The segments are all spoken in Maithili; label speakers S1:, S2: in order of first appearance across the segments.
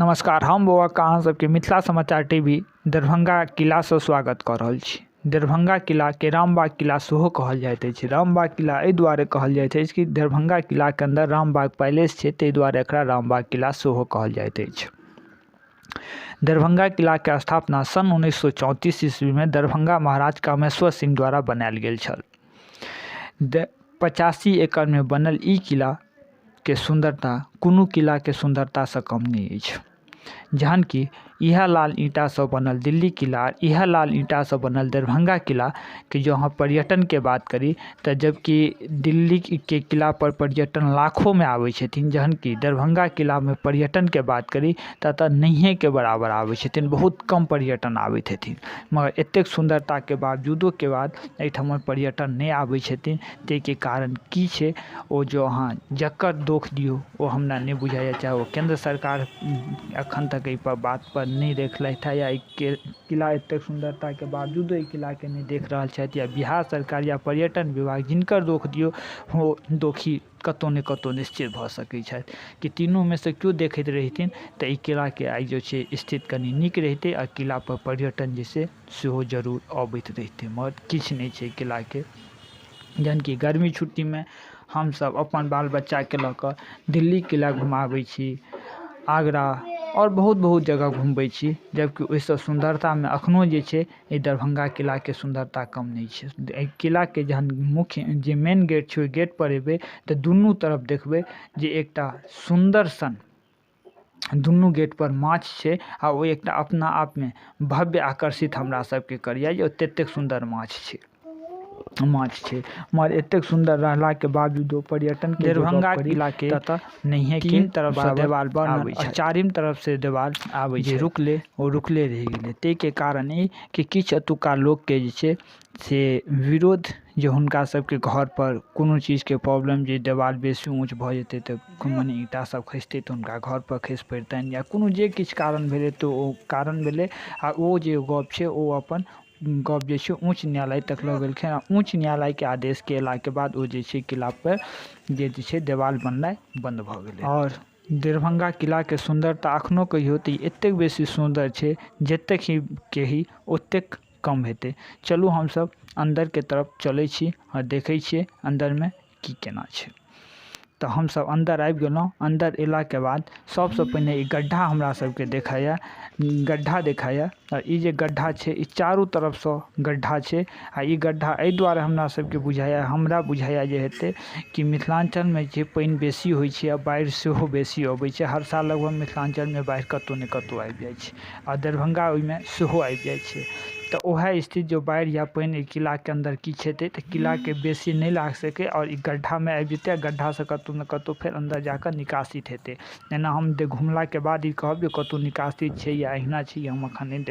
S1: नमस्कार, हम बौआ अहाँ सबके मिथिला समाचार टीवी दरभंगा किलासँ स्वागत कऽ रहल छी। दरभंगा किलाके रामबाग किला सेहो कहल जाइत अछि। रामबाग किला एहि दुआरे कहल जाइत अछि कि दरभंगा किलाके अंदर रामबाग पैलेस छै, ताहि दुआरे एकरा रामबाग किला सेहो कहल जाइत अछि। दरभंगा किलाके स्थापना सन 1934 ईस्वीमे दरभंगा महाराज कामेश्वर सिंह द्वारा बनायल गेल छल। 85 एकड़मे बनल ई किलाके सुंदरता कोनो किलाके सुंदरतासँ कम नहीं अछि। जहन कि इएह लाल ईंटासँ बनल दिल्ली किला, इएह लाल ईंटासँ बनल दरभंगा किला कि जो अहाँ पर्यटनके बात करी तऽ जबकि दिल्ली के किला पर पर्यटन लाखों में आबै छथिन, जहन कि दरभंगा किलामे पर्यटनके बात करी तऽ नहिएके बराबर आबै छथिन, बहुत कम पर्यटन आबैत हेथिन। मगर एतेक सुंदरताके बावजूदो के बाद एहिठाम पर्यटन नहीं आबै छथिन। ताहिके कारण की छै, ओ जो अहाँ जकर दोष दियौ ओ हमरा नहीं बुझाइए, चाहे ओ केंद्र सरकार अखन तक एहि पर बात पर नहीं देखलथि है, या किला एतेक सुंदरताके बावजूदो एहि किलाके नहीं देख रहल छथि, या बिहार सरकार या पर्यटन विभाग, जिनकर दोष दियौ ओ दोषी कतौ ने कतौ निश्चित भऽ सकैत छथि कि तीनों में से केओ देखैत रहिथिन तऽ ई किलाके आइ जो छै स्थिति कनि नीक रहितै, आ किला पर पर्यटन जे छै सेहो जरूर अबैत रहितै। मगर किछु नहीं छै किलाके। जहन कि गर्मी छुट्टीमे हमसब अपन बाल बच्चाके लऽ कऽ दिल्ली किला घुमाबै छी, आगरा और बहुत जगह घूमबै छी, जबकि ओहिसँ सुंदरतामे अखनो जे छै ई दरभंगा किलाके सुंदरता कम नहीं छै। एहि किलाके जहन मुख्य जे मेन गेट छै, ओहि गेट पर एबै तऽ दुनू तरफ देखबै जे एकटा सुंदर सन दुनू गेट पर माछ छै, आ ओ एकटा अपना आपमे भव्य आकर्षित हमरा सबके करैए जे ततेक सुंदर माछ छै। मगर एतेक सुंदर रहलाके बावजूदो पर्यटन के दरभंगा किलाके नहिए तीन तरफ से देवाल आबै छै, चारिम तरफ से देवाल आबै छै, रुकले रहि गेलै। ताहिके कारण ई कि किछु एतुका लोकके जे छै से विरोध, जे हुनका सबके घर पर कोनो चीजके प्रॉब्लम, जे देवाल बेसी ऊँच भऽ जेतै तऽ मने ईंटा सब खसतै तऽ हुनका घर पर खसि पड़तनि, या कोनो जे किछु कारण भेलै तऽ ओ कारण भेलै। आ ओ जे गप छै ओ अपन गप जे छै उच्च न्यायालय तक लऽ गेलखिन, आ उच्च न्यायालयके आदेशके अयलाके बाद ओ जे छै किला पर जे छै देवाल बननाइ बंद भऽ गेलै। और दरभंगा किलाके सुंदरता अखनो कहियो तऽ ई एतेक बेसी सुंदर छै, जतेक ही कही ओतेक कम हेतै। चलू हमसब अंदरके तरफ चलै छी और देखै छियै अंदरमे की केना छै। तऽ हमसब अंदर आबि गेलहुँ। अंदर अयलाके बाद सबसँ पहिने ई गड्ढा हमरा सबके देखाइए, और ई जे गड्ढा छै ई चारू तरफसँ गड्ढा छै। आ ई गड्ढा एहि दुआरे हमरा बुझाइए जे हेतै कि मिथिलांचलमे जे पानि बेसी होइ छै, आ बाढ़ि सेहो बेसी अबै छै। हर साल लगभग मिथिलांचलमे बाढ़ि कतौ ने कतौ आबि जाइ छै, आ दरभंगा ओहिमे सेहो आबि जाइ छै। तऽ ओएह स्थिति जो बाढ़ि या पानि किलाके अंदर किछु हेतै तऽ किलाके बेसी नहीं लागि सकै, और ई गड्ढामे आबि जेतै, आ गड्ढासँ कतौ ने कतौ फेर अंदर जाकर निकासित हेतै। एना हम घुमलाके बाद ई कहब जे कतौ निकासित छै या अहिना छै, हम अखन नहीं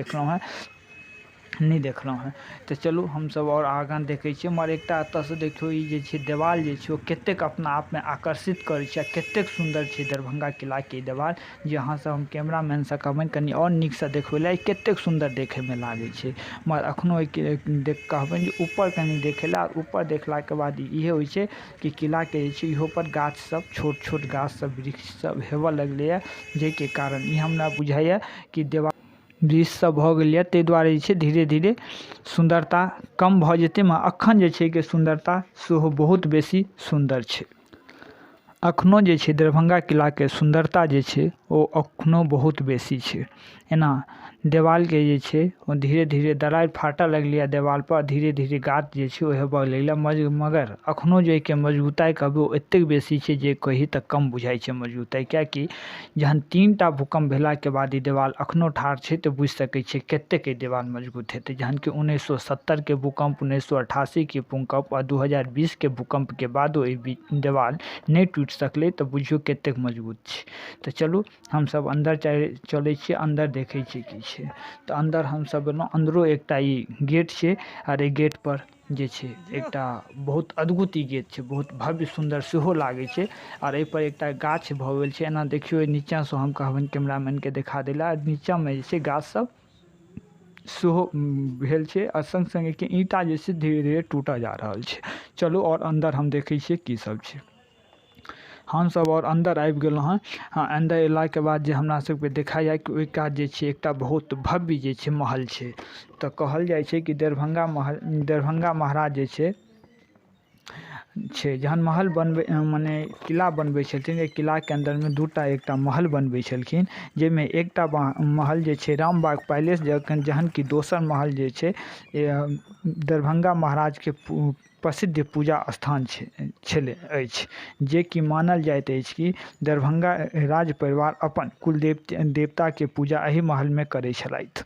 S1: देखलहुँ हैं। तऽ चलू हमसब और आगाँ देखै छियै। मगर एकटा एतऽसँ देखियौ ई जे छै देवाल जे छै ओ कतेक अपना आपमे आकर्षित करै छै, कतेक सुंदर छै दरभंगा किलाके ई देवाल, जे अहाँसँ हम कैमरामैनसँ कहबनि कनि और नीकसँ देखबै लए, कतेक सुंदर देखैमे लागै छै। मगर अखनो कहबनि जे ऊपर कनि देखै लए, ऊपर देखलाके बाद इहे होइ छै कि किलाके जे छै इहो पर गाछ सब, छोट छोट गाछ सब, वृक्ष सब हेबऽ लगलैए, जाहिके कारण ई हमरा बुझाइए कि देवाल वृक्ष सब भऽ गेल यऽ, ताहि दुआरे जे छै धीरे धीरे सुंदरता कम भऽ जेतै। मगर अखन जे छै कि सुंदरता सेहो बहुत बेसी सुंदर छै। अखनो जे छै दरभंगा किलाके सुंदरता जे छै ओ अखनो बहुत बेसी छै। एना देवालके जे छै ओ धीरे धीरे दरारि फाटऽ लगलैए देवाल पर, धीरे धीरे गाछ जे छै ओ हेबऽ लगलैए। मगर अखनो जे एहिके मजबूताइ कहबै ओ एतेक बेसी छै जे कही तऽ कम बुझाइ छै मजबूताइ। किएकि जहन 3टा भूकंप भेलाके बाद ई देवाल अखनो ठाढ़ छै तऽ बुझि सकै छियै कतेक ई देवाल मजबूत हेतै। जहन कि 1970के भूकंप, 1988के भूकंप आ 2020के भूकंपके बादो ई देवाल नहीं टूटि सकलै, तऽ बुझियौ कतेक मजबूत छै। तऽ चलू हमसब अंदर चलै छियै, अंदर देखै छियै की छै। तऽ अंदर हमसब गेलहुँ। अंदरो एकटा ई गेट छै, और एहि गेट पर जे छै एकटा बहुत अद्भुत ई गेट छै, बहुत भव्य सुंदर सेहो लागै छै। और एहिपर एकटा गाछ भऽ गेल छै, एना देखियौ नीचाँसँ हम कहबनि कैमरामैनके देखा दै लए, नीचाँमे जे छै गाछ सब सेहो भेल छै, और संग संग कि ईंटा जे छै धीरे धीरे टूटऽ जा रहल छै। चलू और अंदर हम देखै छियै की सब छै। हम सब और अंदर आबि गेलहुँ हँ। हाँ, अंदर अयलाके बाद जे हमरा सबके देखाया कि ओहि कात जे छै एकटा बहुत भव्य जे छै महल छै। तऽ कहल जाइ छै कि दरभंगा महाराज जे छै जहन महल बनबै मने किला बनबै छलखिन, किलाके अन्दरमे दूटा एकटा महल बनबै छलखिन, जाहिमे एकटा महल जे छै रामबाग पैलेस, जहन कि दोसर महल जे छै दरभंगा महाराजके प्रसिद्ध पूजा स्थान छलै अछि, जे कि मानल जाइत अछि कि दरभंगा राज परिवार अपन कुल देवताके पूजा एहि महलमे करै छलथि।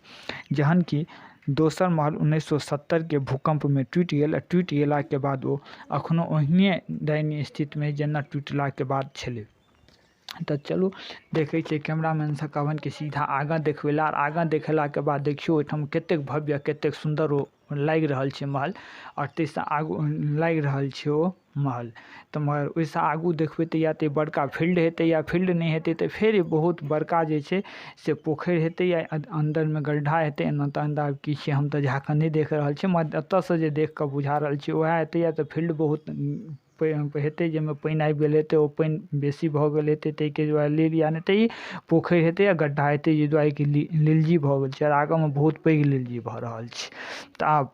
S1: जहन कि दोसर महल 1970 के भूकंपमे टूटि गेल। टूटि गेलाके बाद ओ एखनो ओहिने दयनीय स्थितिमे जेना टूटलाके बाद छलै। तऽ चलू देखै छियै कैमरामैनसँ कहबनि कि सीधा आगाँ देखबै लए। आगाँ देखेलाके बाद देखियौ ओहिठाम कतेक भव्य कतेक सुन्दर ओ लागि रहल छै महल, आओर ताहिसँ आगू लागि रहल छै ओ महल। तऽ मगर ओहिसँ आगू देखबै तऽ या तऽ बड़का फील्ड हेतै, या फील्ड नहि हेतै तऽ फेर बहुत बड़का जे छै से पोखरि हेतै, या अन्दरमे गड्ढा हेतै। एना तऽ अन्दाज की छै हम तऽ झाँकऽ नहि देख रहल छी, मगर एतऽसँ जे देख कऽ बुझा रहल छी वएह हेतै, या तऽ फील्ड बहुत हेतै जाहिमे पानि आबि गेल हेतै, ओ पानि बेसी भऽ गेल हेतै ताहिके दुआरे लील, या नहि तऽ ई पोखरि हेतै या गड्ढा हेतै जाहि दुआरे कि लीलजी भऽ गेल छै, आओर आगाँमे बहुत पैघ लीलजी भऽ रहल छै। तऽ आब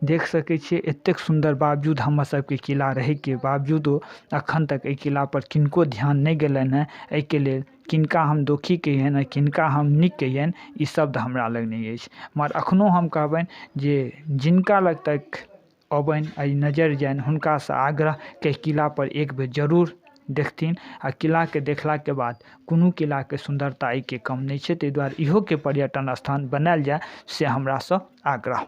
S1: देख सकै छियै एतेक सुन्दर बावजूद हमर सबके किला रहैके बावजूदो एखन तक एहि किलापर किनको ध्यान नहि गेलनि हँ। एहिके लेल किनका हम दोखी कहियनि, किनका हम नीक कहियनि, ई शब्द हमरा लग नहि अछि। मगर एखनहु हम कहबनि जे जिनका लग तक अबनि आ नजरि जानि हुनकासँ आग्रह के किलापर एक बेर जरूर देखथिन। आ किलाके देखलाके बाद कोनो किलाके सुन्दरता एहिके कम नहि छै, ताहि दुआरे इहोके पर्यटन स्थान बनायल जाय से हमरासँ आग्रह।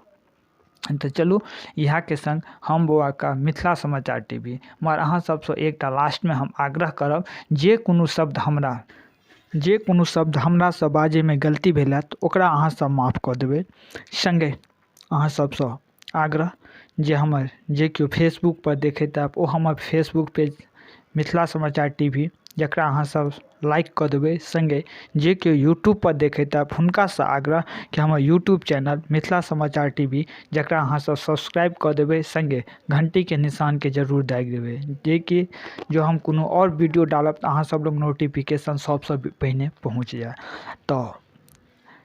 S1: तऽ चलू इएहके संग हम बौआका मिथिला समाचार टीवी मगर अहाँ सबसँ एकटा लास्टमे हम आग्रह करब, जे कोनो शब्द हमरासँ बाजैमे गलती भेलए तऽ ओकरा अहाँसब माफ कऽ देबै। सङ्गे अहाँ सबसँ आग्रह जे हमर जे केओ फेसबुकपर देखैत आब ओ हमर फेसबुक पेज मिथिला समाचार टीवी जकरा अहाँसब लाइक कऽ देबै। सङ्गे जे केओ यूट्यूबपर देखैत आब हुनकासँ आग्रह कि हमर यूट्यूब चैनल मिथिला समाचार टीवी जकरा अहाँसब सब्सक्राइब कऽ देबै, सङ्गे घण्टीके निशानके जरूर दागि देबै, जेकि जो हम कोनो आओर वीडियो डालब तऽ अहाँसब लग नोटिफिकेशन सबसँ पहिने पहुँच जाय। तऽ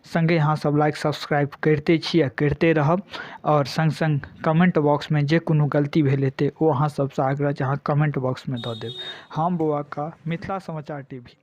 S1: सङ्गे अहाँसब लाइक सब्सक्राइब करिते छी आ करिते रहब, आओर सङ्ग कमेंट बॉक्समे जे कोनो गलती भेल हेतै ओ अहाँ सबसँ आग्रह जे अहाँ कमेंट बॉक्समे दऽ देब। हम बौआका मिथिला समाचार टीवी।